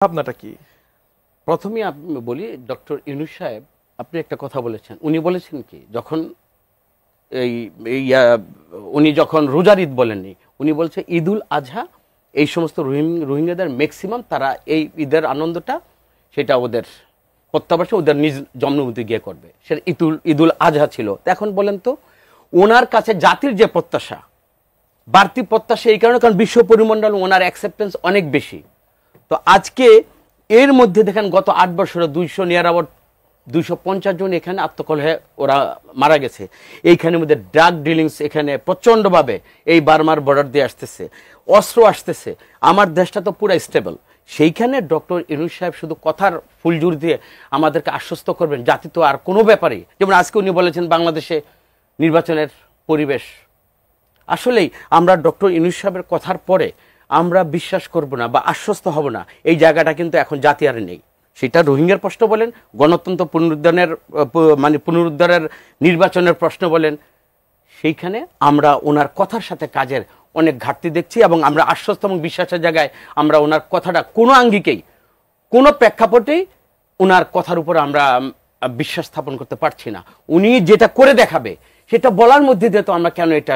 ভাবনাটা কি? প্রথমেই আমি বলি, ডক্টর ইউনূস সাহেব আপনি একটা কথা বলেছেন। উনি বলেছেন কি, যখন এই উনি যখন রোজার ঈদ বলেননি, উনি বলছে ঈদুল আজহা, এই সমস্ত রোহিঙ্গাদের ম্যাক্সিমাম তারা এই ঈদের আনন্দটা সেটা ওদের প্রত্যাবাসে ওদের নিজ জন্মভূমিতে গিয়ে করবে, সেটা ঈদুল আজহা ছিল। এখন বলেন তো, ওনার কাছে জাতির যে প্রত্যাশা, বাড়তি প্রত্যাশা এই কারণে, কারণ বিশ্ব পরিমণ্ডল ওনার অ্যাকসেপ্টেন্স অনেক বেশি। তো আজকে এর মধ্যে দেখেন গত 8 বছরে 250 জন এখানে আত্মকলহে ওরা মারা গেছে। এইখানের মধ্যে ড্রাগ ডিলিংস এখানে প্রচণ্ডভাবে এই বার্মার বর্ডার দিয়ে আসতেছে, অস্ত্র আসতেছে। আমার দেশটা তো পুরো স্টেবল। সেইখানে ডক্টর ইউনূস সাহেব শুধু কথার ফুলজুর দিয়ে আমাদেরকে আশ্বস্ত করবেন, জাতি তো আর কোনো ব্যাপারেই, যেমন আজকে উনি বলেছেন বাংলাদেশে নির্বাচনের পরিবেশ। আসলেই আমরা ডক্টর ইউনূস সাহেবের কথার পরে আমরা বিশ্বাস করব না বা আশ্বস্ত হব না, এই জায়গাটা কিন্তু এখন জাতি আর নেই। সেটা রোহিঙ্গার প্রশ্ন বলেন, গণতন্ত্র পুনরুদ্ধারের নির্বাচনের প্রশ্ন বলেন, সেইখানে আমরা ওনার কথার সাথে কাজের অনেক ঘাটতি দেখছি। এবং আমরা আশ্বস্ত এবং বিশ্বাসের জায়গায় আমরা ওনার কথাটা কোনো আঙ্গিকেই, কোনো প্রেক্ষাপটেই ওনার কথার উপর আমরা বিশ্বাস স্থাপন করতে পারছি না। উনি যেটা করে দেখাবে সেটা বলার মধ্যে দিয়ে তো আমরা কেন এটা